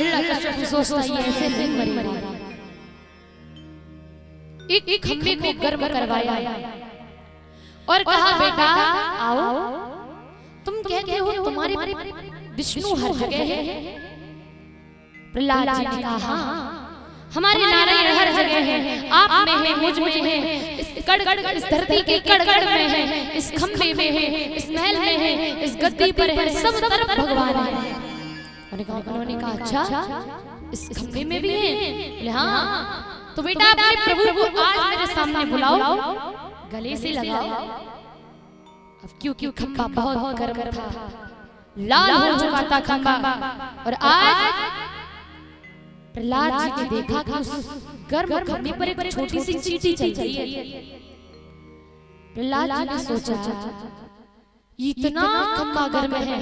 हिरण्यकश्यप सोचता ये ऐसे नहीं मरेगा। एक खंबे को गर्म करवाया और कहा बेटा आओ, तुम कहते हो तुम्हारे विष्णु हर जगह है। प्रहलाद जी ने कहा हाँ, हमारे नारायण हर जगह है, आप में है, मुझ में है, इस धरती के कड़ में है, इस खंबे में है, इस महल में है, इस गद्दी पर है, सब तरफ भगवान है। उन्होंने कहा अच्छा इस खंबे में भी है? हाँ। तो बेटा अपने प्रभु को आज मेरे सामने बुलाओ, गले से लगाओ। अब क्योंकि खंबा बहुत गर्म था, लाल हो चुका था खंबा, और आज प्रहलाद जी ने देखा कि उस गर्म खंबे पर एक छोटी सी चींटी चल रही है। प्रहलाद जी ने सोचा इतना खंबा गर्म है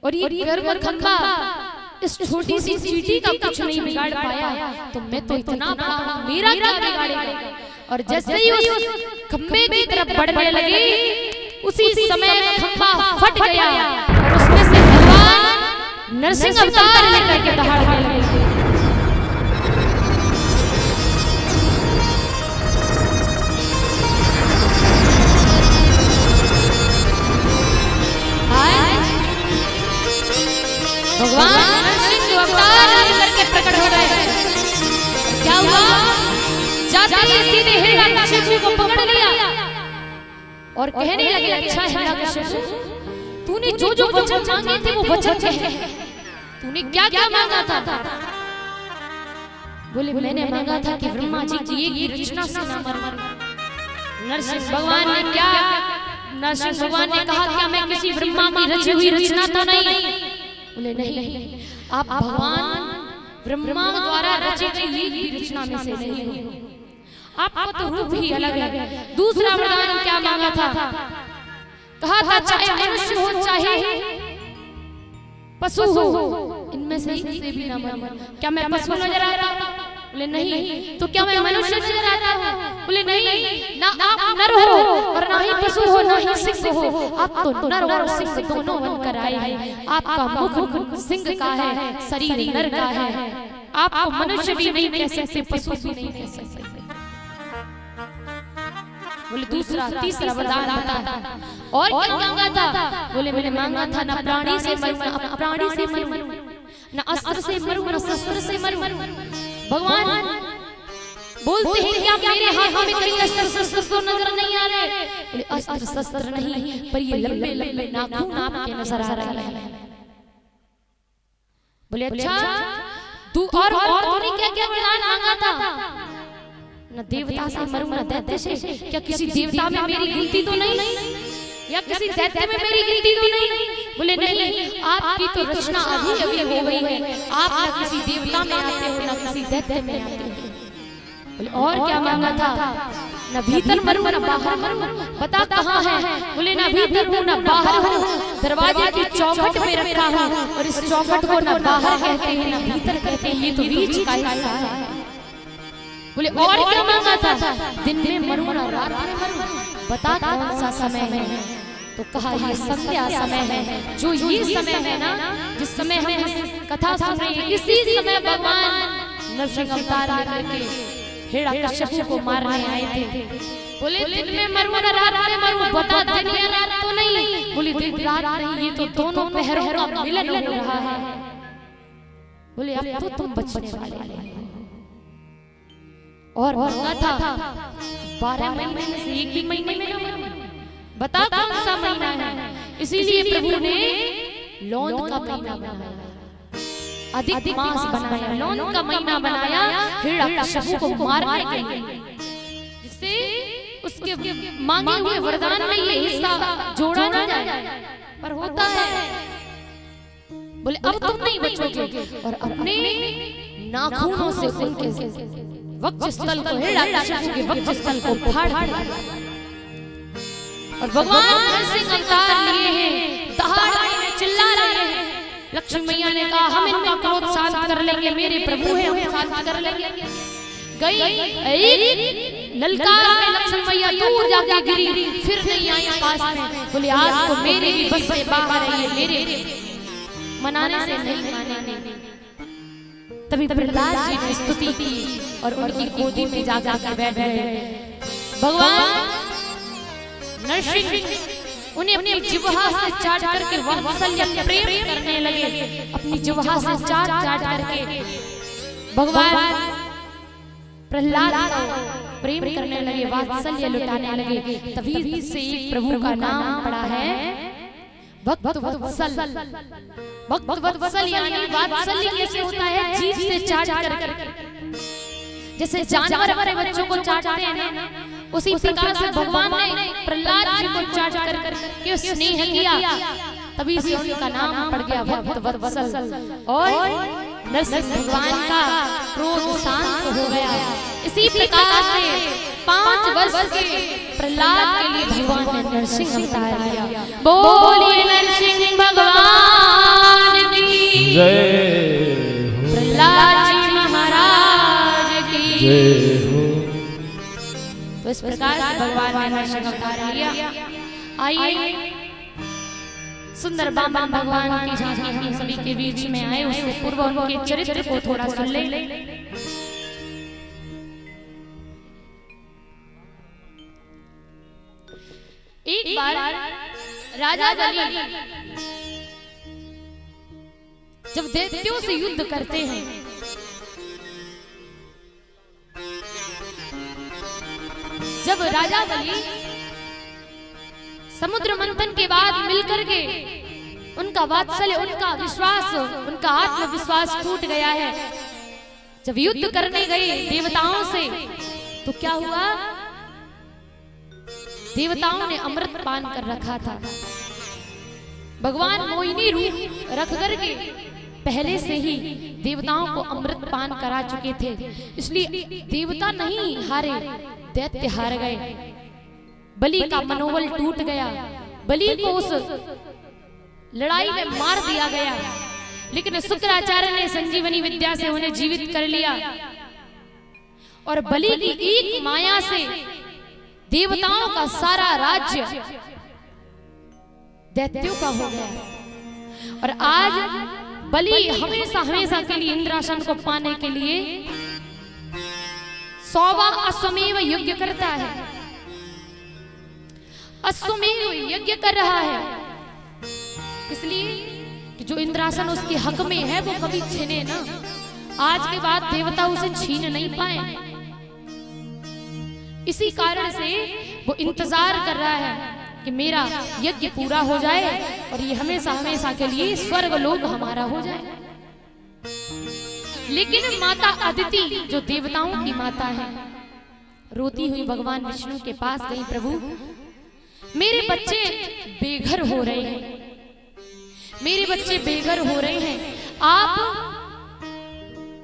और ये गर्म खंबा इस छोटी सी चींटी का कुछ नहीं बिगाड़ पाया, तो मैं तो इतना बड़ा हूं, मेरा क्या बिगाड़ेगा। और जैसे ही उस खंबे की तरफ बढ़ने लगे, उसी समय खंबा फट गया और उसमें से भगवान नरसिंह अवतार लेकर के दहाड़ने लगे। भगवान नरसिंह अवतार लेकर के प्रकट हो गए। क्या हुआ? जाते ही सीधे हिरण्यकश्यप को पकड़ लिया और कहने लगे अच्छा हिरण्यकश्यप, तूने जो जो वचन मांगे थे वो वचन कहे, तूने क्या क्या मांगा था? बोले मैंने मांगा था कि ब्रह्मा जी की एक रचना से ना मरना। नरसिंह भगवान ने क्या, नरसिंह भगवान ने कहा क्या मैं किसी ब्रह्मा की रची हुई रचना तो नहीं? बोले नहीं, आप भगवान ब्रह्मा द्वारा रची गई एक रचना में से नहीं हो, आपका तो रूप ही अलग है। दूसरा वरदान क्या मांगा था? कहा था चाहे मनुष्य हो चाहे पशु हो, इनमें से भी ना मरना। क्या मैं पशु नजर आता हूं? बोले नहीं। तो क्या मैं मनुष्य नजर आता हूं? बोले नहीं। ना आप नर हो और ना ही पशु हो, ना ही सिंह हो, आप तो नर और सिंह दोनों बनकर आए हैं। आपका मुख सिंह का है, शरीर नर का है, आपको मनुष्य भी नहीं कह सकते, पशु भी नहीं कह सकते। बोले दूसरा तीसरा वरदान बता, और क्या मांगा था? बोले मैंने मांगा था ना प्राणी से मरूं, ना प्राणी से मरूं, ना अस्त्र से मरूं, ना शस्त्र से मरूं। भगवान बोलते हैं क्या मेरे हाथों में कोई अस्त्र शस्त्र तो नजर नहीं आ रहे? बोले अस्त्र शस्त्र नहीं, पर ये लंबे लंबे नाखून आपके नजर आ रहे हैं। बोले अच्छा तू और तूने क्या क्या वरदान मांगा था? न देवता से मरूं, न दैत्य से। क्या किसी देवता में मेरी गिनती तो नहीं, या किसी दैत्य में मेरी गिनती तो नहीं? बोले नहीं, आपकी तो रचना अभी अभी हो गई है, आप न किसी देवता में आते हो, न किसी दैत्य में आते हो। बोले और क्या मांगा था? न भीतर मरूं, न बाहर मरूं, बता कहाँ है? बोले न भीतर हूँ, न बाहर हूँ, दरवाजे की चौखट में रखा हूँ, और इस चौखट को न बाहर कहते हैं न भीतर कहते हैं, ये तो बीच का हिस्सा है। बोले और क्या मांगा था? दिन में मरूं ना रात में मरूं, बता कौन सा समय है? तो कहा ये संध्या समय है। जो ये समय है ना, जिस समय हम इस कथा सुन रहे हैं, इसी समय भगवान नरसिंह अवतार लेकर के हिरण्यकश्यप को मारने आए थे। बोले दिन में मरूं ना रात में मरूं, बता दिन या रात तो नहीं? बोले दिन रात नहीं, ये तो दोनों पहरों का मिलन हो रहा है। बोले अब तो तुम बचने वाले हैं। और मांगा था 12 महीने में से एक भी महीने में ना मरूं, बता कौन सा महीना है? इसीलिए प्रभु ने लौन का महीना बनाया, अधिक मास बनाया, लौन का महीना बनाया हिरण्यकश्यप को मारने के लिए, जिससे उसके मांगे हुए वरदान में ये हिस्सा जोड़ा ना जाए। पर होता है, बोले अब तुम नहीं बचोगे, और अपने नाखूनों से उनके वक्षस्थल को, हिरण्यकश्यप के वक्षस्थल को फाड़ दिया। और भगवान नरसिंह अवतार लिए हैं, दहाड़ रहे हैं, चिल्ला रहे हैं। लक्ष्मी मैया ने कहा हम इनका क्रोध शांत कर लेंगे, मेरे प्रभु हैं हम शांत कर लेंगे। गई ललकार में लक्ष्मी मैया दूर जाके गिरी, फिर नहीं आई पास में। बोले आज तो मेरे भी बस से बाहर है, ये मेरे मनाने से नहीं मानेंगे। तभी प्रहलाद जी ने स्तुति की और उनकी गोदी में जाकर के बैठ गए। भगवान नरसिंह उन्हें अपनी जिह्वा से चाट करके वात्सल्य प्रेम करने लगे। अपनी जिह्वा से चाट चाट करके भगवान प्रहलाद को प्रेम करने लगे, वात्सल्य लुटाने लगे। तभी से एक प्रभु का नाम पड़ा है भक्त वत्सल। भक्त वत्सल यानी वात्सल्य कैसे होता है? जीभ से चाट कर, जैसे जानवर अपने बच्चों को चाटते हैं ना, उसी प्रकार से भगवान ने प्रहलाद जी को चाट कर के स्नेह किया। तभी से उनका नाम पड़ गया भक्त वत्सल और नरसिंह भगवान का क्रोध शांत हो गया। इसी प्रकार से 5 वर्ष के प्रहलाद के लिए भगवान ने नरसिंह अवतार लिया। बोलिए नरसिंह भगवान की जय, प्रहलाद जी महाराज की जय हो। तो इस प्रकार से भगवान ने नरसिंह अवतार लिया। आइए सुंदर बामन भगवान की झांकी हम सभी के बीच में आए, उससे पूर्व उनके चरित्र को थोड़ा सुन ले। एक बार राजा बलि जब दैत्यों से युद्ध करते हैं, जब राजा बलि समुद्र मंथन के बाद मिलकर के उनका वात्सल्य, उनका विश्वास, उनका आत्मविश्वास टूट गया है। जब युद्ध करने गए देवताओं से तो क्या हुआ? देवताओं ने अमृत पान कर रखा था। भगवान मोहिनी रूप रख करके पहले से ही देवताओं को अमृत पान करा चुके थे, इसलिए देवता नहीं हारे, दैत्य हार गए। बलि का मनोबल टूट गया, बलि को उस लड़ाई में मार दिया गया। लेकिन शुक्राचार्य ने संजीवनी विद्या से उन्हें जीवित कर लिया और बलि की एक माया से देवताओं का सारा राज्य दैत्यों का हो गया। और आज बलि हमेशा हमेशा के लिए इंद्रासन को पाने के लिए 100वां अश्वमेव यज्ञ करता है, अश्वमेव यज्ञ कर रहा है, इसलिए कि जो इंद्रासन उसके हक में है वो कभी छीने ना। आज के बाद देवता उसे छीन नहीं पाए, इसी कारण से वो इंतजार कर रहा है कि मेरा यज्ञ पूरा हो जाए और ये हमेशा हमेशा के लिए स्वर्ग लोक हमारा हो जाए। लेकिन माता अदिति जो देवताओं की माता है, रोती हुई भगवान विष्णु के पास गई, प्रभु मेरे बच्चे बेघर हो रहे हैं, मेरे बच्चे बेघर हो रहे हैं, आप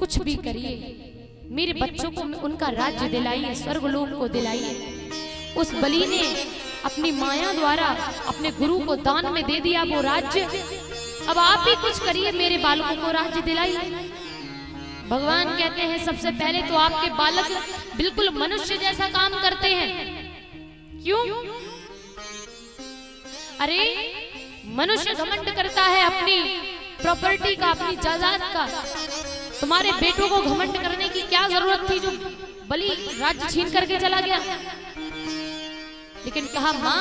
कुछ भी करिए, मेरे बच्चों को उनका राज्य दिलाइए, स्वर्गलोक को दिलाइए। उस बलि ने अपनी माया द्वारा अपने गुरु को दान में दे दिया वो राज्य, अब आप ही कुछ करिए, मेरे बालकों को राज्य दिलाइए। भगवान कहते हैं सबसे पहले तो आपके बालक बिल्कुल मनुष्य जैसा काम करते हैं। क्यों? अरे मनुष्य घमंड करता है अपनी प्रॉपर्टी का, अपनी जायदाद का। तुम्हारे बेटों को घमंड करने की क्या जरूरत थी जो बलि राज्य छीन करके चला गया? लेकिन कहा माँ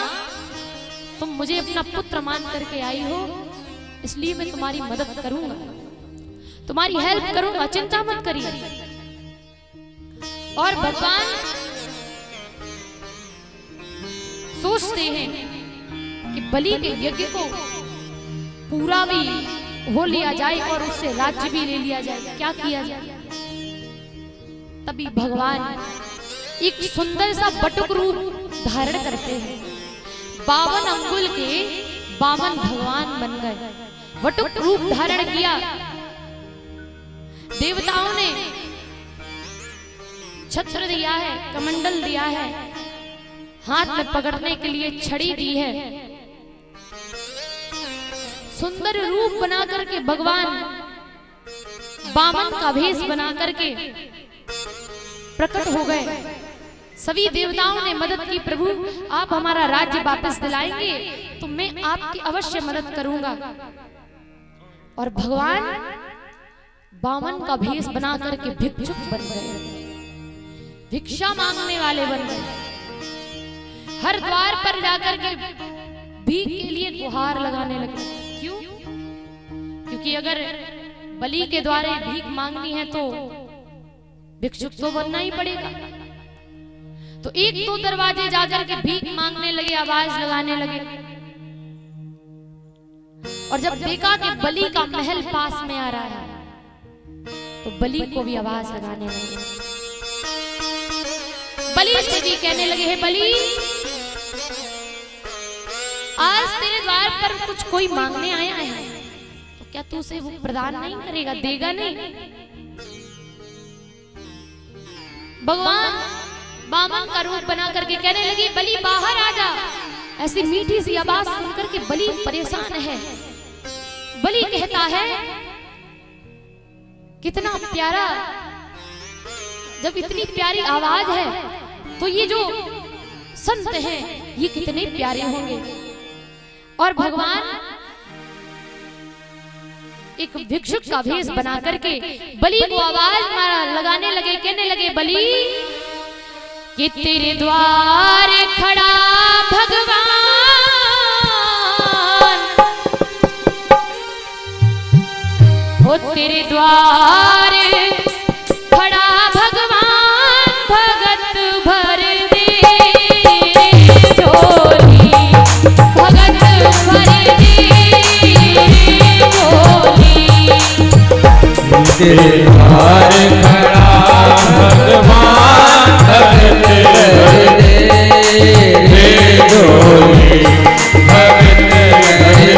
तुम मुझे अपना पुत्र मान करके आई हो, इसलिए मैं तुम्हारी मदद करूंगा, तुम्हारी हेल्प करूंगा, चिंता मत करिए। और भगवान सोचते हैं कि बलि के यज्ञ को पूरा भी हो लिया जाए और उससे राज्य भी ले लिया जाए। क्या किया जाए? तभी भगवान एक सुंदर सा बटुक रूप धारण करते हैं। 52 अंगुल के 52 भगवान बन गए, बटुक रूप धारण किया। देवताओं ने छत्र दिया है, कमंडल दिया है, हाथ में पकड़ने के लिए छड़ी दी है। सुंदर रूप बना करके भगवान बामन का भेष बना करके प्रकट हो गए। सभी देवताओं ने मदद की, प्रभु आप हमारा राज्य वापस दिलाएंगे तो मैं आपकी अवश्य मदद करूंगा। और भगवान बामन का भेष बना करके भिक्षुक बन गए, भिक्षा मांगने वाले बन गए। हर द्वार पर जाकर के भीख के लिए गुहार लगाने लगे। क्यों? क्योंकि अगर बलि के द्वारे भीख मांगनी है तो भिक्षुक तो बनना ही पड़ेगा। तो एक दो दरवाजे जाकर के भीख मांगने लगे, आवाज लगाने लगे। और जब देखा कि बलि का महल पास में आ रहा है तो बलि को भी आवाज लगाने लगे। बलि से भी कहने लगे, हे बलि, आज तेरे द्वार पर कुछ कोई मांगने आया है तो क्या तू उसे वो प्रदान नहीं करेगा, देगा नहीं? भगवान बामन का रूप बना करके कहने लगी, बलि बाहर आ जा। ऐसी मीठी सी आवाज सुनकर के बलि परेशान है। बलि कहता है, कितना प्यारा, जब इतनी प्यारी आवाज है तो ये जो संत हैं ये कितने प्यारे होंगे। और भगवान एक भिक्षुक का भेष बना करके बलि को आवाज लगाने लगे, कहने लगे, बलि कि तेरे द्वार खड़ा भगवान, हो तेरे द्वार खड़ा भगवान, भगत भर दे झोली, भगत भर दे झोली। तेरे द्वार खड़ा भगवान, भगत भर दे झोली, भगत भर दे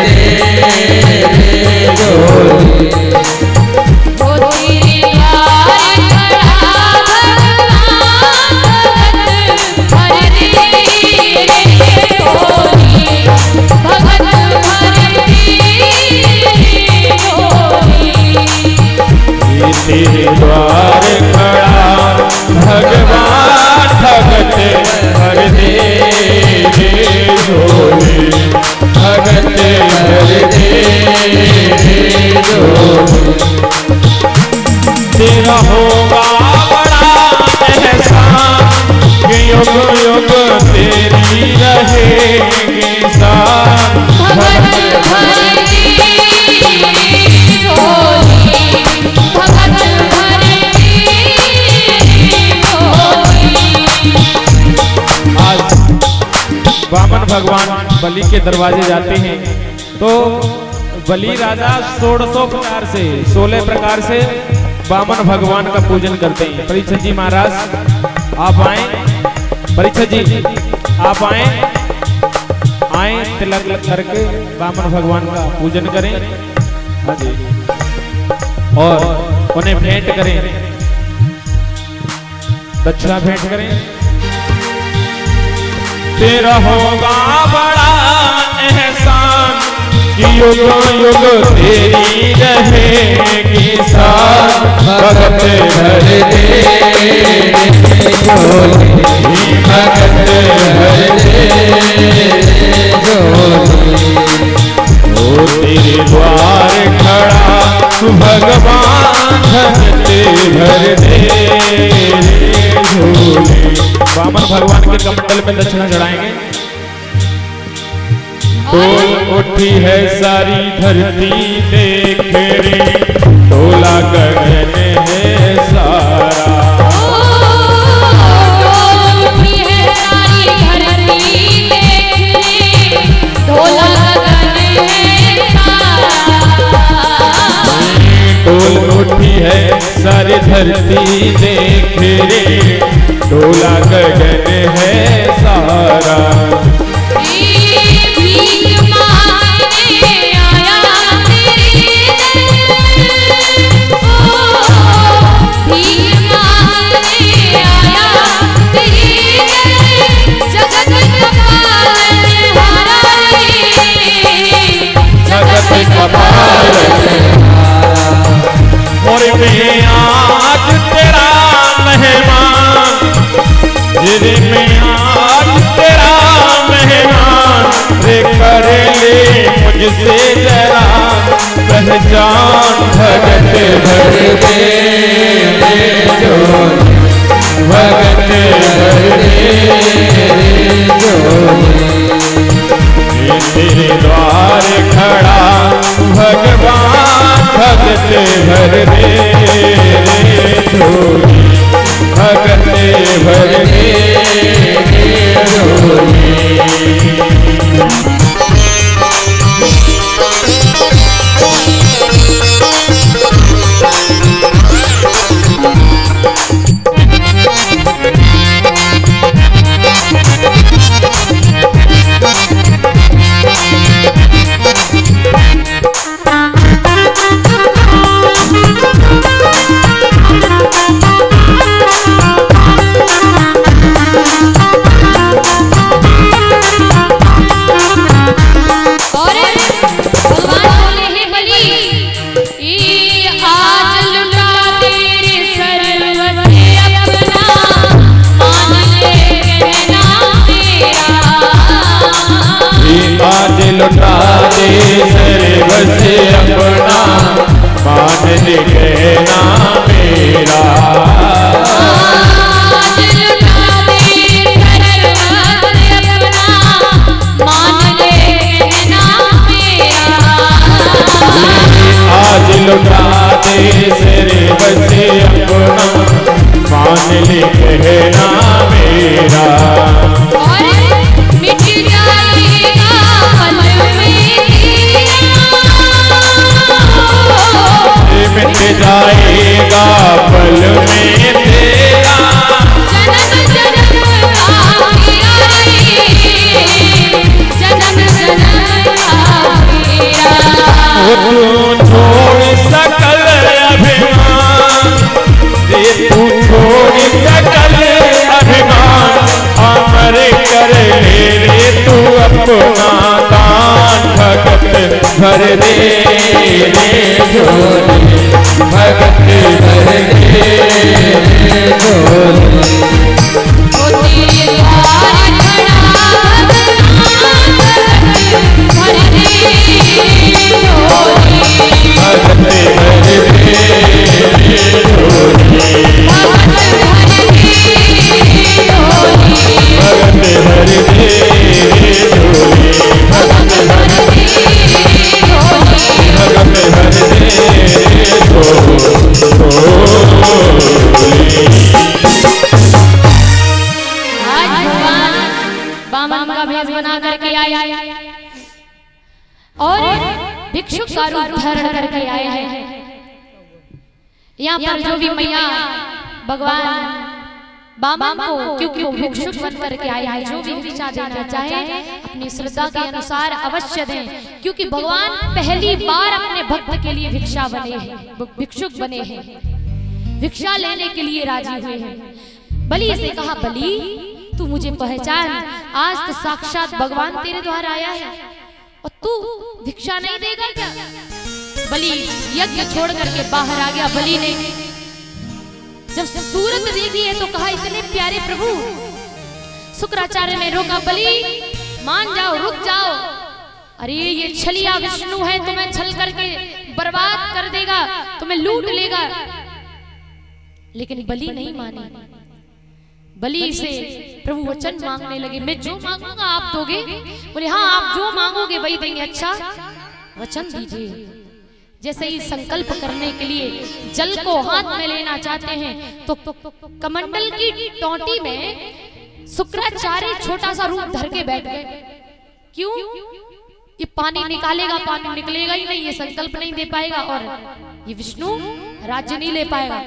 झोली। तेरे द्वार खड़ा भगवान, भगत भर दे झोली, भगत भर दे झोली। तेरा होगा बड़ा एहसान, युग युग तेरी रहेगी शान, भगत भर वामन भगवान बलि के दरवाजे जाते हैं तो बलि राजा 16 प्रकार से वामन भगवान का पूजन करते हैं। परीक्षित जी महाराज आप आए, परीक्षित जी आप आए तिलक करके वामन भगवान का पूजन करें। हाँ जी, और उन्हें भेंट करें, दक्षिणा भेंट करें। तेरा होगा बड़ा एहसान, युग युग तेरी रहेगी शान, भगत भर दे झोली, भगत भर दे झोली। ओ तेरे द्वार खड़ा भगवान, भगत भर दे झोली। वामन भगवान के कमंडल में दक्षिणा चढ़ाएंगे। डोल उठी है सारी धरती देख रे, डोला गगन है सारा। डोल उठी है सारी धरती देख रे, डोला गगन है सारा। डोल उठी है सारी धरती देख रे, डोला गगन है सारा। भीख मांगने आया तेरे दर, भीख मांगने आया तेरे दर, जगत का पालनहारा रे, जगत का पालनहारा। और मैं आज तेरा मेहमान, तेरे में आज तेरा मेहमान, रे कर ले मुझसे जरा, कह पहचान भगत भर दे जोली, भगत भर दे जोली। तेरे द्वार खड़ा भगवान भगत भर दे जोली, भगत भर दे जोली। आज लुटा दे सर्व से अपना, मान ले कहना मेरा। आज लुटा दे सर्व से अपना, मान ले कहना मेरा। मिट जाएगा पल में तेरा, तू छोड़ सकल अभिमान, तू छोड़ सकल अभिमान, अमर कर ले तू अपना दान। भगत भर दे जोली, भगत भर दे जोली। भगत भर दे बामन का भेष बना करके आए और भिक्षुक का रूप धारण करके आए हैं। यहाँ पर जो भी मैया भगवान बामन को, क्योंकि वो भिक्षुक बन करके आए हैं, जो भी भिक्षा देना चाहे अपनी श्रद्धा के अनुसार अवश्य दें, क्योंकि भगवान पहली बार अपने भक्त के लिए भिक्षा बने हैं, भिक्षुक बने हैं, भिक्षा लेने के लिए राजी हुए हैं। बलि से कहा, बलि तू मुझे पहचान, आज तो साक्षात भगवान तेरे द्वारा आया है और तू भिक्षा नहीं देगा क्या? बलि यज्ञ छोड़ करके बाहर आ गया। बलि ने जब सूरत देखी है तो कहा, इतने प्यारे प्रभु। शुक्राचार्य ने रोका, बलि मान जाओ, रुक जाओ, अरे ये छलिया विष्णु है, तुम्हें छल करके बर्बाद कर देगा, तुम्हें लूट लेगा। लेकिन बलि नहीं माने। बलि से प्रभु वचन मांगने लगे, मैं जो मांगूंगा आप दोगे? बोले हाँ, आप जो मांगोगे वही देंगे। अच्छा वचन दीजिए। जैसे ही संकल्प करने के लिए जल को हाथ में लेना चाहते हैं तो कमंडल की टोंटी में शुक्राचार्य छोटा सा रूप धर के बैठ गए। क्यों? ये पानी निकालेगा, पानी निकलेगा ही नहीं, ये संकल्प नहीं दे पाएगा और ये विष्णु राज्य नहीं ले पाएगा।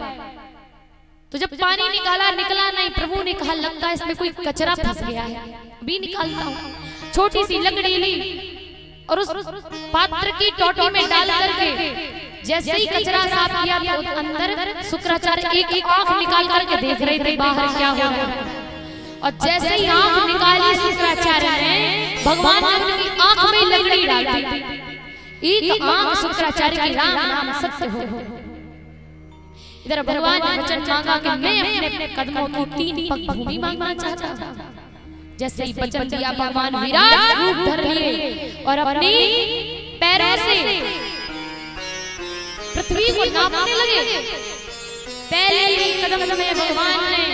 तो जब पानी निकाला, निकला नहीं, प्रभु ने कहा, लगता है इसमें कोई कचरा फंस गया है, अभी निकालता हूँ। छोटी सी लकड़ी ली और उस पात्र की टोटी में डाल करके जैसे ही कचरा साफ किया तो अंदर शुक्राचार्य एक आंख निकाल करके देख रहे थे बाहर क्या हो रहा है। और जैसे ही आंख निकाली शुक्राचार्य ने, भगवान ने उनकी आंख में लकड़ी डाल दी। एक आंख शुक्राचार्य की राम नाम सत्य हो। इधर भगवान ने वचन मांगा कि मैं अपने कदमों की 3 पग भूमि मांगना चाहता हूं। जैसे ही वचन दिया, भगवान विराट रूप धर लिए और अपने पैरों से पृथ्वी को नापने लगे। पहले कदम में भगवान ने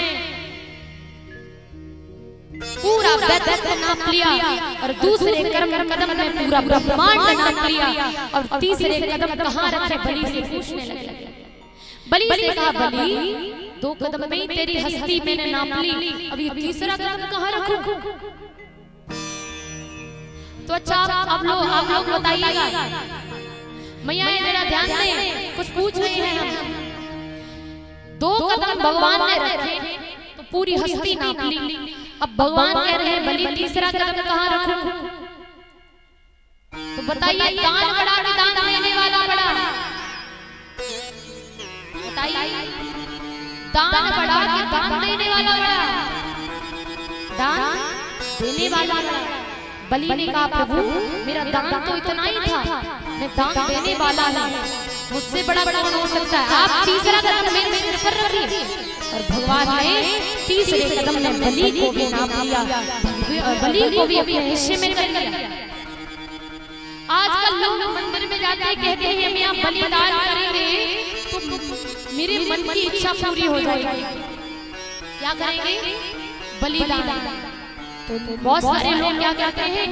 पूरा वैदत्व नाप लिया और दूसरे कदम में पूरा ब्रह्मांड नाप लिया और तीसरे कदम कहाँ रखे बलि से पूछने लगे। बलि से कहा, बलि 2 कदम में ही तेरी हस्ती मैंने नाप ली, अब ये तीसरा कदम कहाँ रखूं? तो अच्छा आप लोग बताइएगा। मैया मेरा ध्यान दें, कुछ पूछ रहे हैं हम। 2 कदम भगवान ने रखे तो पूरी हस्ती नाप ली, अब भगवान कह रहे हैं बलि तीसरा कदम कहाँ रखूं? तो बताइए, दान बड़ा कि दान देने वाला बड़ा? बताइए, दान बड़ा कि दान देने वाला बड़ा? दान देने वाला बड़ा। बलि ने कहा, प्रभु मेरा दान तो इतना ही था, मैं दान देने वाला हूँ, मुझसे बड़ा कौन हो सकता है? आप तीसरा कदम मेरे सिर पर रखिए। और भगवान ने तीसरे कदम में बलि को भी नाप लिया और बलि को भी अपने हिस्से में कर लिया। आजकल लोग मंदिर में जाते कहते हैं मैं आप बलिदान करेंगे तो मेरे मन की इच्छा पूरी हो जाएगी। क्या करेंगे? बलिदान। तो बहुत सारे लोग क्या कहते हैं,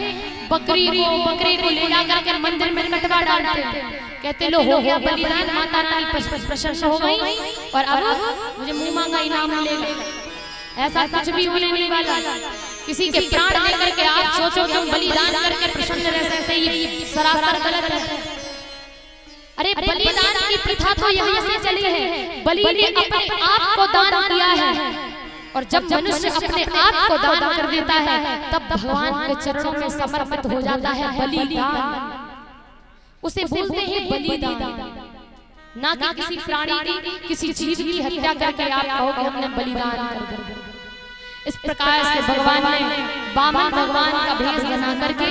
बकरे को ले जाकर मंदिर में कटवा डालते हैं, कहते लो हो गया बलिदान, माता रानी प्रसन्न हो गई और अब मुझे मुंह मांगा इनाम मिलेगा। ऐसा कुछ भी होने नहीं वाला। किसी के प्राण लेकर के आप सोचो कि हम बलिदान करके प्रसन्न रह सकते हैं, ये सरासर गलत है। अरे बलिदान की प्रथा तो यहाँ से चली है। बलि ने अपने आप को दान किया है और जब मनुष्य अपने आप को दान कर देता है तब भगवान के चरणों में समर्पित हो जाता है बलिदान। उसे बोलते हैं बलिदान, ना कि किसी प्राणी की, किसी जीव की हत्या करके आप कहो कि हमने बलिदान कर दिया। इस प्रकार से भगवान ने वामन भगवान का भेष बना करके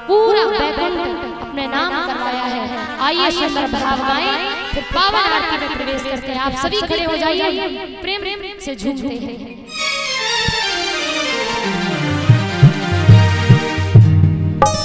पूरा वैकुंठ अपने नाम करवाया है। आइए सुंदर भाव गाएं, फिर पावन आरती में प्रवेश करते हैं। आप सभी खड़े हो जाइए, प्रेम से झूमते हैं।